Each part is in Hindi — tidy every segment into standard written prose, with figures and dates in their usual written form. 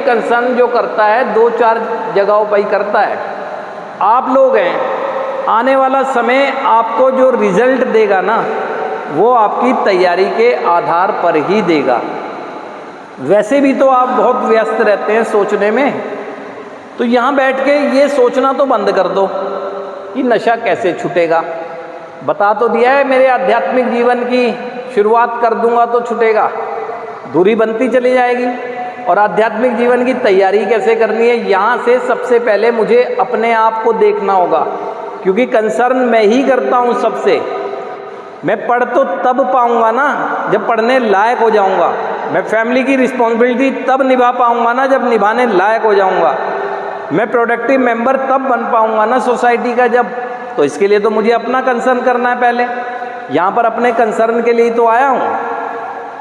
कंसर्न जो करता है 2-4 जगहों पर ही करता है। आप लोग हैं, आने वाला समय आपको जो रिजल्ट देगा ना, वो आपकी तैयारी के आधार पर ही देगा। वैसे भी तो आप बहुत व्यस्त रहते हैं सोचने में, तो यहाँ बैठ के ये सोचना तो बंद कर दो कि नशा कैसे छूटेगा। बता तो दिया है, मेरे आध्यात्मिक जीवन की शुरुआत कर दूंगा तो छूटेगा, दूरी बनती चली जाएगी। और आध्यात्मिक जीवन की तैयारी कैसे करनी है, यहाँ से सबसे पहले मुझे अपने आप को देखना होगा, क्योंकि कंसर्न मैं ही करता हूँ सबसे। मैं पढ़ तो तब पाऊँगा ना जब पढ़ने लायक हो जाऊँगा। मैं फैमिली की रिस्पॉन्सिबिलिटी तब निभा पाऊँगा ना जब निभाने लायक हो जाऊँगा। मैं प्रोडक्टिव मेंबर तब बन पाऊँगा ना सोसाइटी का जब। तो इसके लिए तो मुझे अपना कंसर्न करना है पहले। यहाँ पर अपने कंसर्न के लिए तो आया हूँ।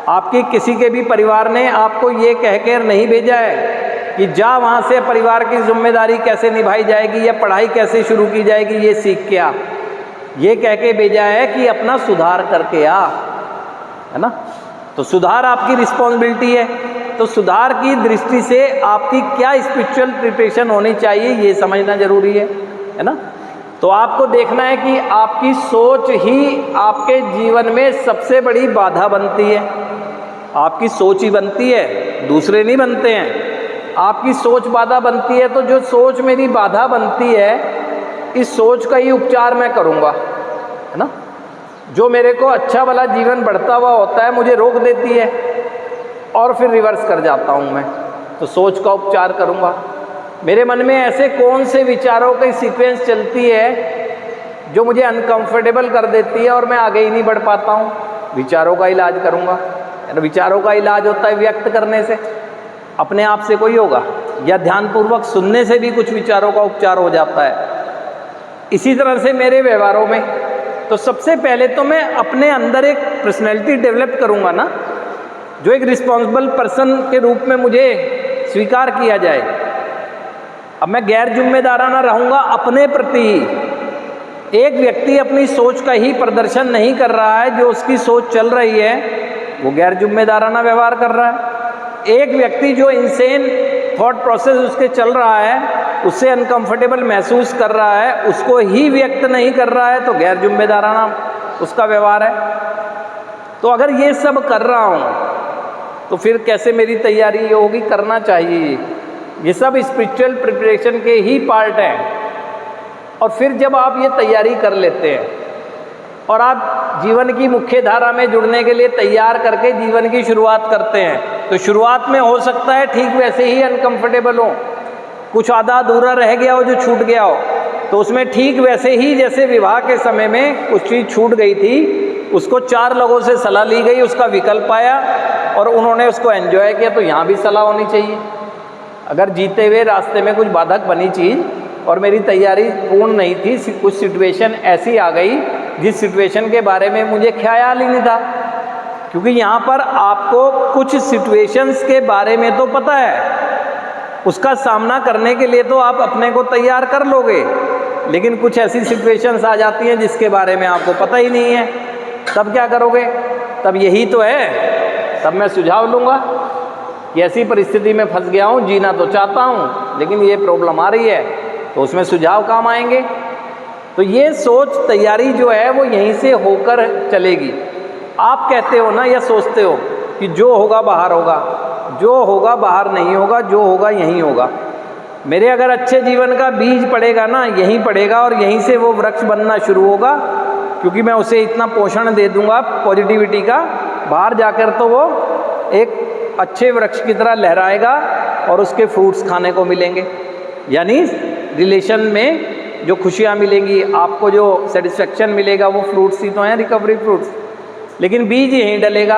आपके किसी के भी परिवार ने आपको ये कह कर नहीं भेजा है कि जा वहाँ से परिवार की जिम्मेदारी कैसे निभाई जाएगी या पढ़ाई कैसे शुरू की जाएगी ये सीख के आ। ये कह के भेजा है कि अपना सुधार करके आ, है ना। तो सुधार आपकी रिस्पॉन्सिबिलिटी है। तो सुधार की दृष्टि से आपकी क्या स्पिरिचुअल प्रिपरेशन होनी चाहिए ये समझना जरूरी है ना। तो आपको देखना है कि आपकी सोच ही आपके जीवन में सबसे बड़ी बाधा बनती है। आपकी सोच ही बनती है, दूसरे नहीं बनते हैं। आपकी सोच बाधा बनती है, तो जो सोच मेरी बाधा बनती है, इस सोच का ही उपचार मैं करूँगा, है ना। जो मेरे को अच्छा वाला जीवन बढ़ता हुआ होता है मुझे रोक देती है और फिर रिवर्स कर जाता हूँ मैं, तो सोच का उपचार करूँगा। मेरे मन में ऐसे कौन से विचारों की सीक्वेंस चलती है जो मुझे अनकंफर्टेबल कर देती है और मैं आगे ही नहीं बढ़ पाता हूँ, विचारों का इलाज करूँगा। विचारों का इलाज होता है व्यक्त करने से, अपने आप से कोई होगा, या ध्यानपूर्वक सुनने से भी कुछ विचारों का उपचार हो जाता है। इसी तरह से मेरे व्यवहारों में, तो सबसे पहले तो मैं अपने अंदर एक पर्सनैलिटी डेवलप करूँगा ना, जो एक रिस्पॉन्सिबल पर्सन के रूप में मुझे स्वीकार किया जाए। अब मैं गैर जिम्मेदाराना रहूँगा अपने प्रति ही। एक व्यक्ति अपनी सोच का ही प्रदर्शन नहीं कर रहा है, जो उसकी सोच चल रही है वो गैर जिम्मेदाराना व्यवहार कर रहा है। एक व्यक्ति जो इनसेन थॉट प्रोसेस उसके चल रहा है, उससे अनकंफर्टेबल महसूस कर रहा है, उसको ही व्यक्त नहीं कर रहा है, तो गैर जिम्मेदाराना उसका व्यवहार है। तो अगर ये सब कर रहा हूँ तो फिर कैसे मेरी तैयारी होगी, करना चाहिए। ये सब स्पिरिचुअल प्रिपरेशन के ही पार्ट हैं। और फिर जब आप ये तैयारी कर लेते हैं और आप जीवन की मुख्य धारा में जुड़ने के लिए तैयार करके जीवन की शुरुआत करते हैं, तो शुरुआत में हो सकता है ठीक वैसे ही अनकंफर्टेबल हो, कुछ आधा अधूरा रह गया हो जो छूट गया हो, तो उसमें ठीक वैसे ही जैसे विवाह के समय में कुछ चीज़ छूट गई थी, उसको 4 लोगों से सलाह ली गई, उसका विकल्प आया और उन्होंने उसको एंजॉय किया, तो यहाँ भी सलाह होनी चाहिए। अगर जीते हुए रास्ते में कुछ बाधक बनी चीज़ और मेरी तैयारी पूर्ण नहीं थी, कुछ सिचुएशन ऐसी आ गई जिस सिचुएशन के बारे में मुझे ख्याल ही नहीं था, क्योंकि यहाँ पर आपको कुछ सिचुएशंस के बारे में तो पता है, उसका सामना करने के लिए तो आप अपने को तैयार कर लोगे, लेकिन कुछ ऐसी सिचुएशंस आ जाती हैं जिसके बारे में आपको पता ही नहीं है। तब क्या करोगे? तब यही तो है, तब मैं सुझाव लूँगा कि ऐसी परिस्थिति में फंस गया हूँ, जीना तो चाहता हूँ लेकिन ये प्रॉब्लम आ रही है, तो उसमें सुझाव काम आएंगे। तो ये सोच तैयारी जो है वो यहीं से होकर चलेगी। आप कहते हो ना या सोचते हो कि जो होगा बाहर होगा, जो होगा बाहर नहीं होगा, जो होगा यहीं होगा। मेरे अगर अच्छे जीवन का बीज पड़ेगा ना, यहीं पड़ेगा और यहीं से वो वृक्ष बनना शुरू होगा, क्योंकि मैं उसे इतना पोषण दे दूंगा पॉजिटिविटी का, बाहर जाकर तो वो एक अच्छे वृक्ष की तरह लहराएगा और उसके फ्रूट्स खाने को मिलेंगे। यानी रिलेशन में जो खुशियाँ मिलेंगी, आपको जो सेटिस्फेक्शन मिलेगा, वो फ्रूट्स ही तो हैं, रिकवरी फ्रूट्स। लेकिन बीज यहीं डलेगा।